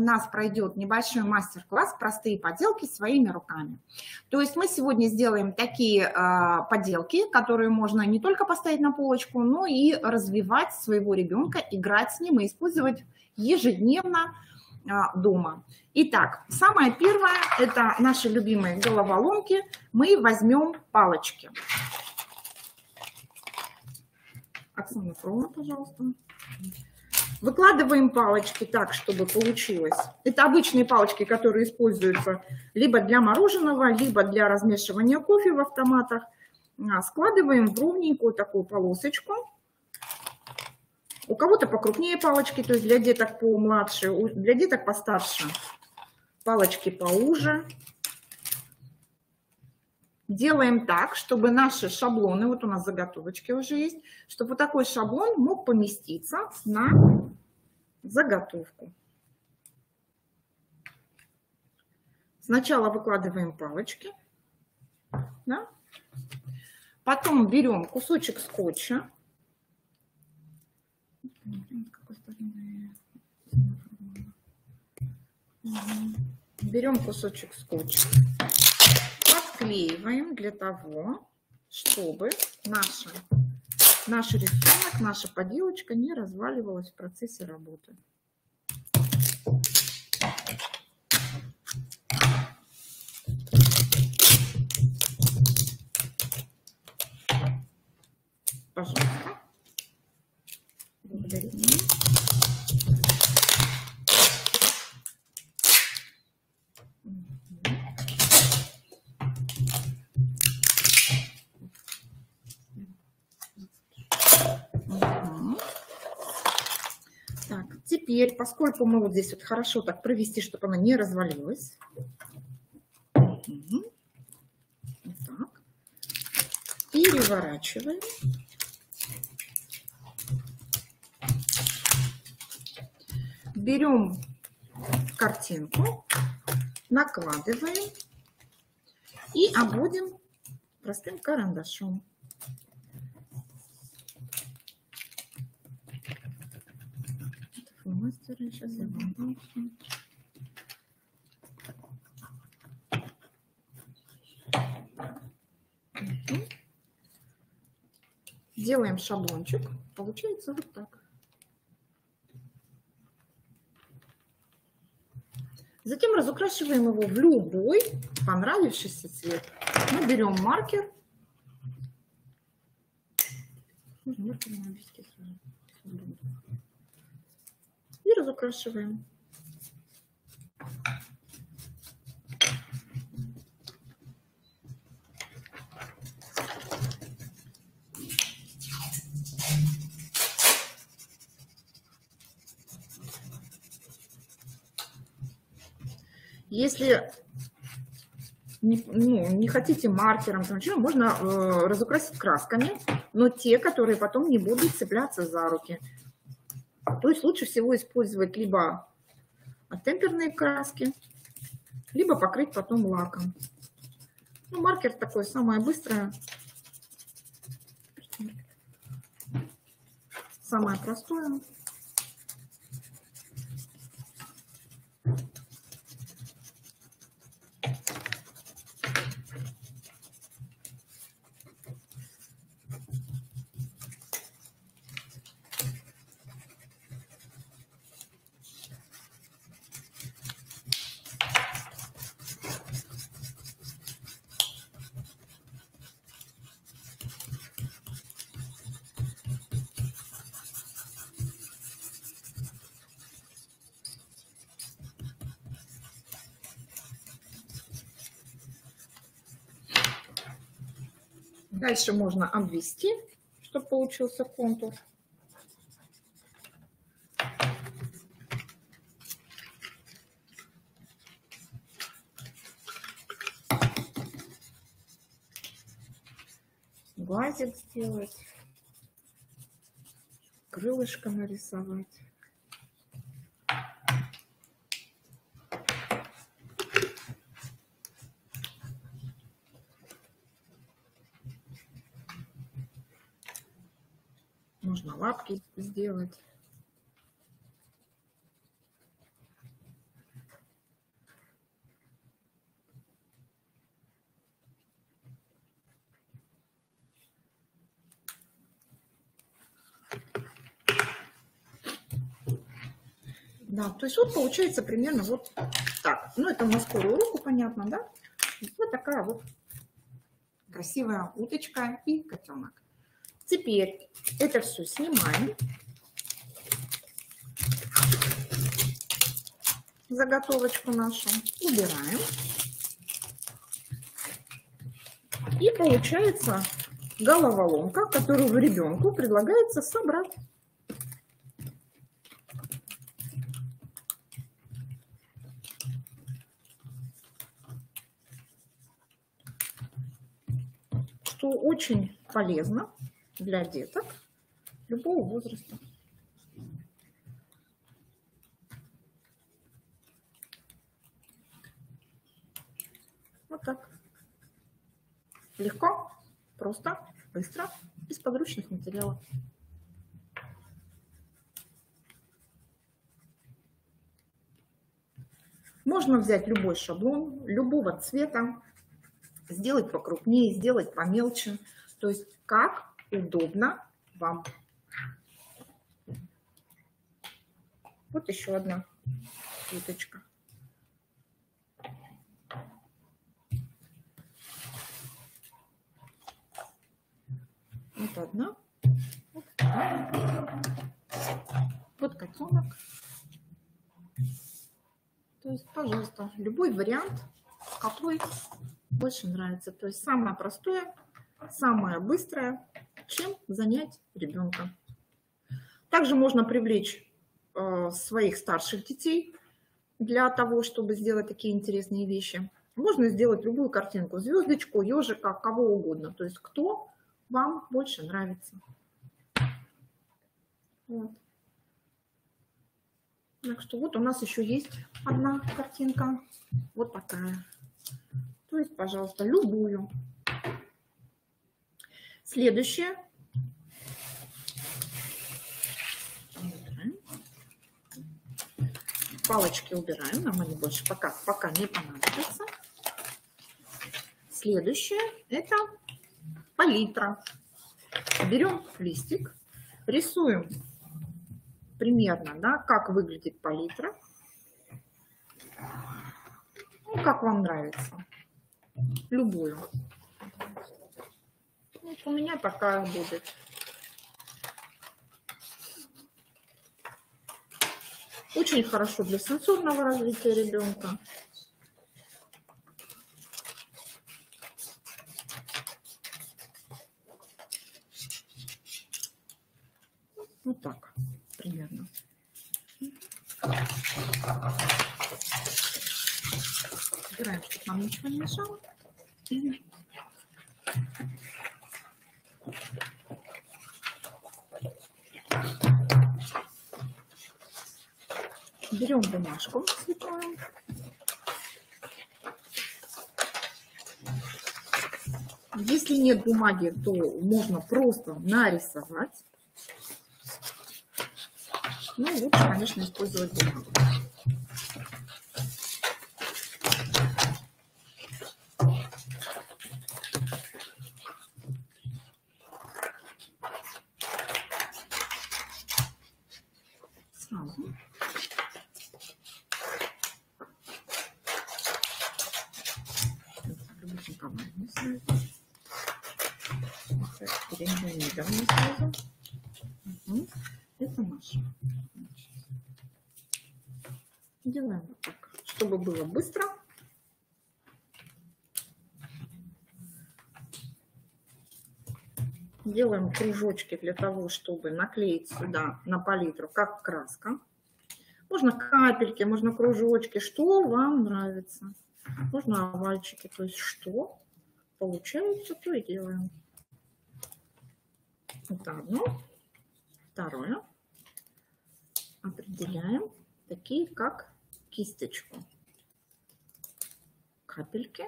у нас пройдет небольшой мастер-класс «Простые поделки своими руками». То есть мы сегодня сделаем такие поделки, которые можно не только поставить на полочку, но и развивать своего ребенка, играть с ним и использовать ежедневно дома. Итак, самое первое – это наши любимые головоломки. Мы возьмем палочки. Оксана, ровно, пожалуйста. Выкладываем палочки так, чтобы получилось. Это обычные палочки, которые используются либо для мороженого, либо для размешивания кофе в автоматах. Складываем в ровненькую такую полосочку. У кого-то покрупнее палочки, то есть для деток помладше, для деток постарше палочки поуже. Делаем так, чтобы наши шаблоны, вот у нас заготовочки уже есть, чтобы вот такой шаблон мог поместиться на заготовку. Сначала выкладываем палочки, да? Потом берем кусочек скотча. Берем кусочек скотча, подклеиваем для того, чтобы наш рисунок, наша поделочка не разваливалась в процессе работы. Пожалуйста. Благодарю. Так, теперь, поскольку мы вот здесь вот хорошо так провести, чтобы она не развалилась. Вот так. Переворачиваем. Берем картинку, накладываем и обводим простым карандашом. Мастера, сейчас я вам делаем шаблончик, получается вот так. Затем разукрашиваем его в любой понравившийся цвет. Мы берем маркер. И разукрашиваем. Если не хотите маркером, можно разукрасить красками, но те, которые потом не будут цепляться за руки. То есть лучше всего использовать либо темперные краски, либо покрыть потом лаком. Ну, маркер такой самое быстрое, самое простое. Дальше можно обвести, чтобы получился контур. Глазик сделать, крылышко нарисовать. Можно лапки сделать. Да, то есть вот получается примерно вот так. Ну, это на скорую руку, понятно, да? Вот такая вот красивая уточка и котенок. Теперь это все снимаем. Заготовочку нашу убираем. И получается головоломка, которую ребенку предлагается собрать. Что очень полезно для деток любого возраста. Вот так. Легко, просто, быстро, без подручных материалов. Можно взять любой шаблон, любого цвета, сделать покрупнее, сделать помельче. То есть как удобно вам. Вот еще одна уточка. Вот одна. Вот одна. Вот котенок. То есть, пожалуйста, любой вариант, какой больше нравится. То есть самое простое, самое быстрое, чем занять ребенка. Также можно привлечь своих старших детей для того, чтобы сделать такие интересные вещи. Можно сделать любую картинку, звездочку, ежика, кого угодно. То есть кто вам больше нравится. Вот. Так что вот у нас еще есть одна картинка. Вот такая. То есть, пожалуйста, любую. Следующее. Палочки убираем, нам они больше пока не понадобятся. Следующее это палитра. Берем листик, рисуем примерно, да, как выглядит палитра. Ну, как вам нравится. Любую. Вот у меня такая будет. Очень хорошо для сенсорного развития ребенка. Вот так примерно. Убираем, чтобы нам ничего не мешало. Берем бумажку цветную. Если нет бумаги, то можно просто нарисовать. Ну, лучше, конечно, использовать бумагу. Сразу. Это наш. Делаем вот так, чтобы было быстро. Делаем кружочки для того, чтобы наклеить сюда на палитру как краска. Можно капельки, можно кружочки, что вам нравится. Можно овальчики, то есть что получается, то и делаем. Это одно. Второе. Определяем такие, как кисточку. Капельки.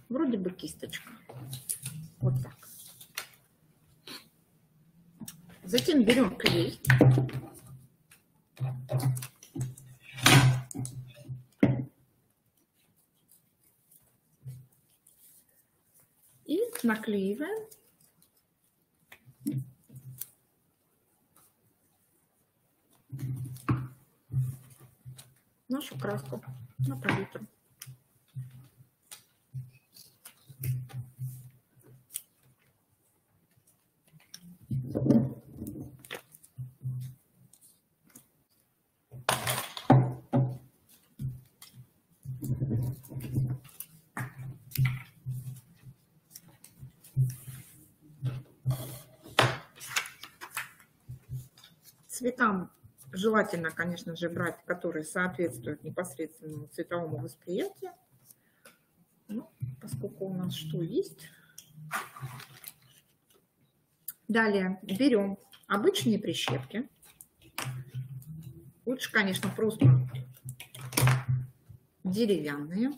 Вроде бы кисточка. Вот так. Затем берем клей. И наклеиваем нашу краску на палитру. Цветам желательно, конечно же, брать, которые соответствуют непосредственному цветовому восприятию. Ну, поскольку у нас что есть. Далее берем обычные прищепки. Лучше, конечно, просто деревянные.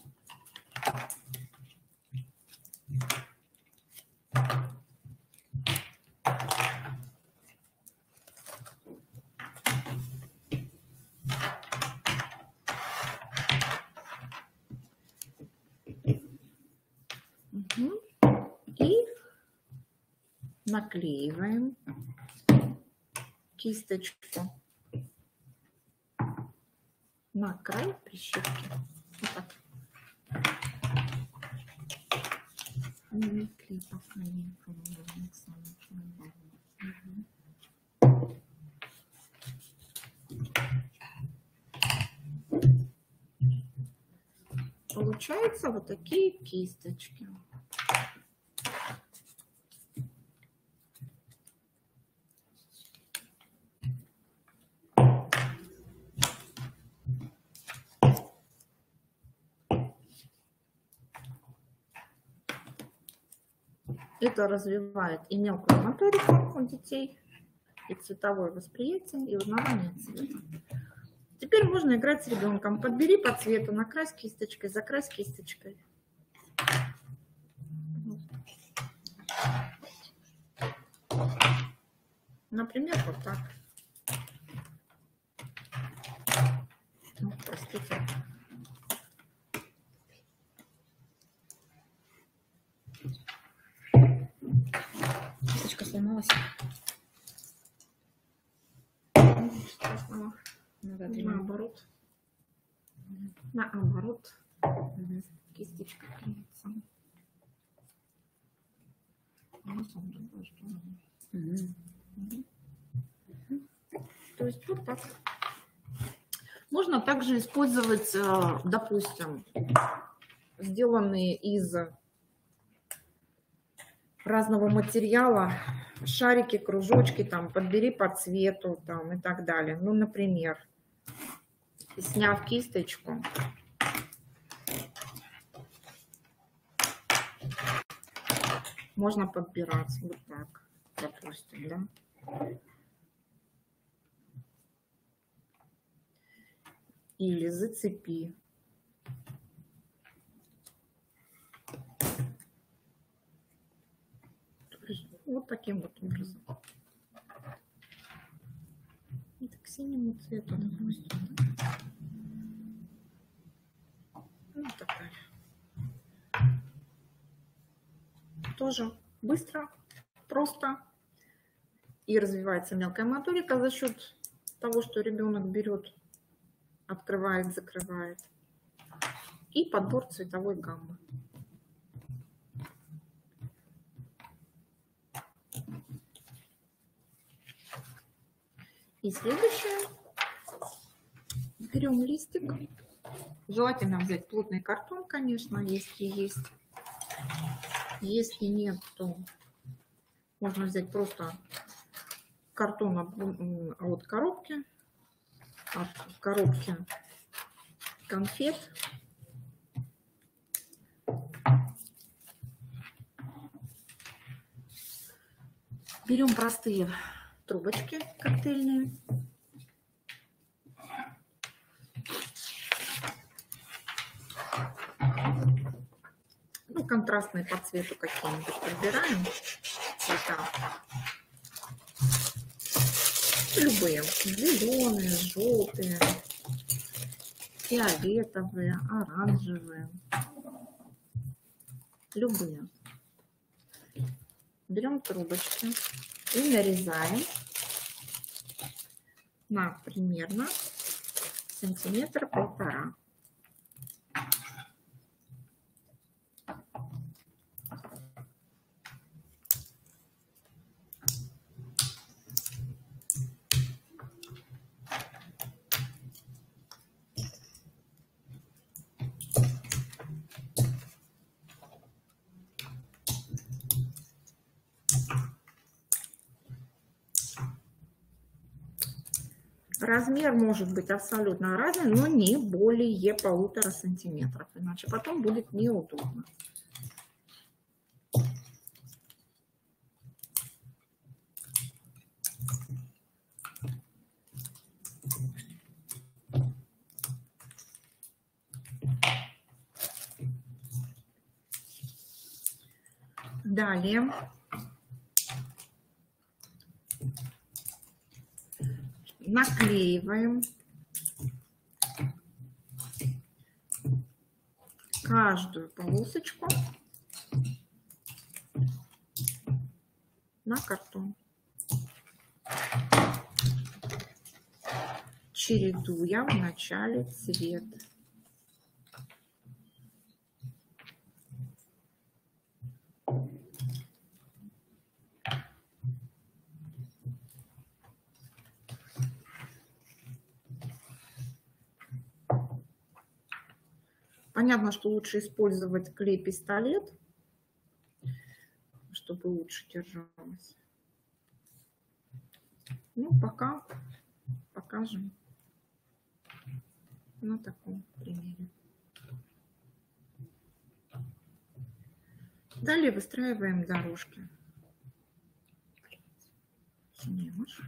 И наклеиваем кисточку на край прищепки. Вот так. Получаются вот такие кисточки. Это развивает и мелкую моторику у детей, и цветовое восприятие, и узнавание цвета. Теперь можно играть с ребенком. Подбери по цвету, накрась кисточкой, закрась кисточкой. Например, вот так. Ну, простите. Кисточка сломалась. Наоборот. Наоборот. Кисточка клеится. То есть вот так. Можно также использовать, допустим, сделанные из разного материала шарики, кружочки, там, подбери по цвету, там, и так далее. Ну, например, сняв кисточку, можно подбирать вот так, допустим, да. Или зацепи. Вот таким вот образом. Это к синему цвету, допустим. Ну, так далее. Тоже быстро, просто. И развивается мелкая моторика за счет того, что ребенок берет, открывает, закрывает. И подбор цветовой гаммы. И следующее. Берем листик. Желательно взять плотный картон, конечно, если есть. Если нет, то можно взять просто картон от коробки. От коробки конфет. Берем простые трубочки коктейльные. Ну, контрастные по цвету какие-нибудь подбираем цвета. Любые. Зеленые, желтые, фиолетовые, оранжевые. Любые. Берем трубочки и нарезаем на примерно сантиметра полтора. Размер может быть абсолютно разный, но не более 1,5 сантиметров, иначе потом будет неудобно. Далее. Наклеиваем каждую полосочку на картон, чередуя в начале цвет. Понятно, что лучше использовать клей-пистолет, чтобы лучше держалось. Ну, пока покажем на таком примере. Далее выстраиваем дорожки. Снимешь.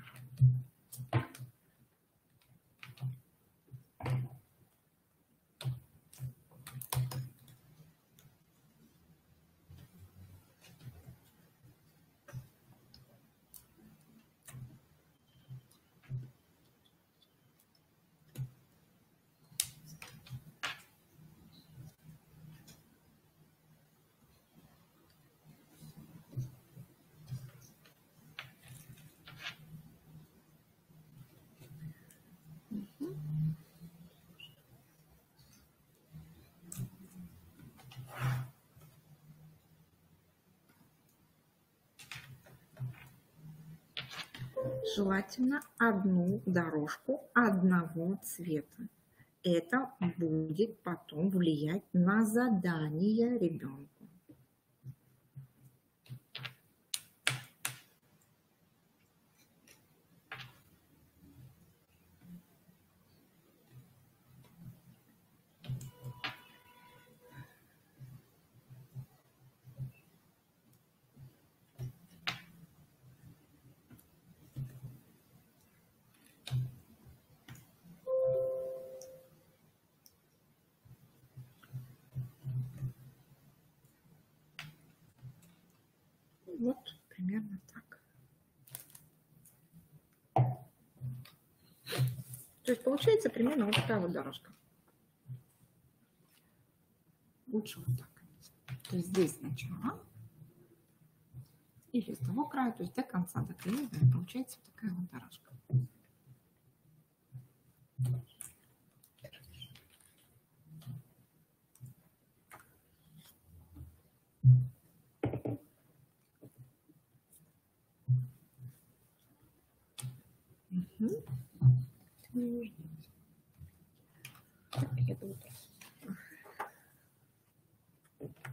Желательно одну дорожку одного цвета. Это будет потом влиять на задание ребенка. Вот примерно так. То есть получается примерно вот такая вот дорожка. Лучше вот так. То есть здесь сначала или с того края, то есть до конца доклеиваем. Получается вот такая вот дорожка.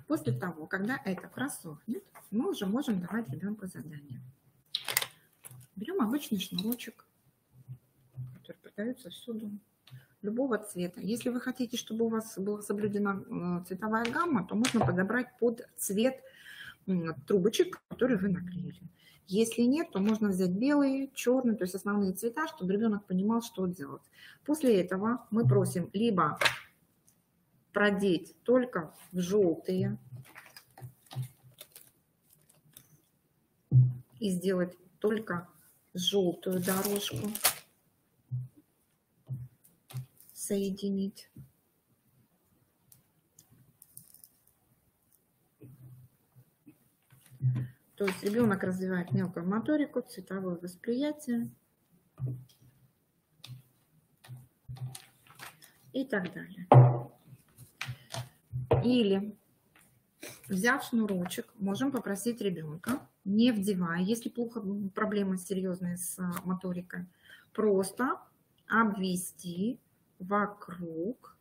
После того, когда это просохнет, мы уже можем давать ребенку задание. Берем обычный шнурочек, который продается всюду, любого цвета. Если вы хотите, чтобы у вас была соблюдена цветовая гамма, то можно подобрать под цвет трубочек, которые вы наклеили. Если нет, то можно взять белый, черный, то есть основные цвета, чтобы ребенок понимал, что делать. После этого мы просим либо продеть только в желтые и сделать только желтую дорожку, соединить. То есть ребенок развивает мелкую моторику, цветовое восприятие. и так далее. Или, взяв шнурочек, можем попросить ребенка, не вдевая, если плохо, проблемы серьезные с моторикой, просто обвести вокруг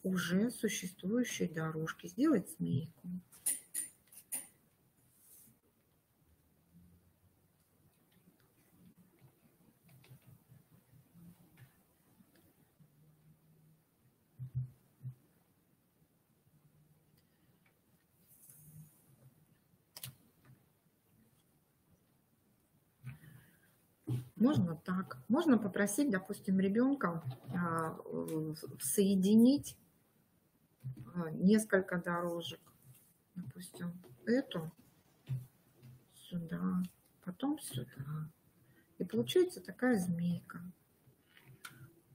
уже существующей дорожки, сделать змейку. Можно так. Можно попросить, допустим, ребенка соединить несколько дорожек. Допустим, эту сюда, потом сюда. И получается такая змейка.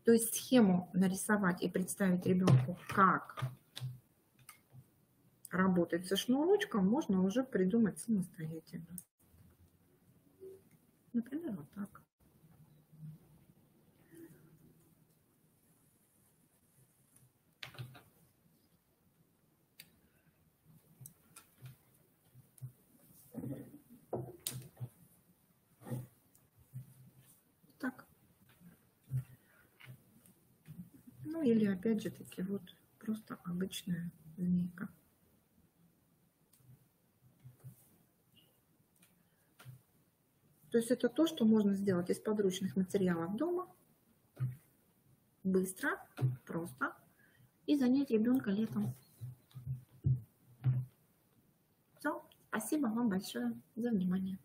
То есть схему нарисовать и представить ребенку, как работать со шнурочком, можно уже придумать самостоятельно. Например, вот так. Так. Ну или опять же таки вот просто обычная змейка. То есть это то, что можно сделать из подручных материалов дома. Быстро, просто. И занять ребенка летом. Все. Спасибо вам большое за внимание.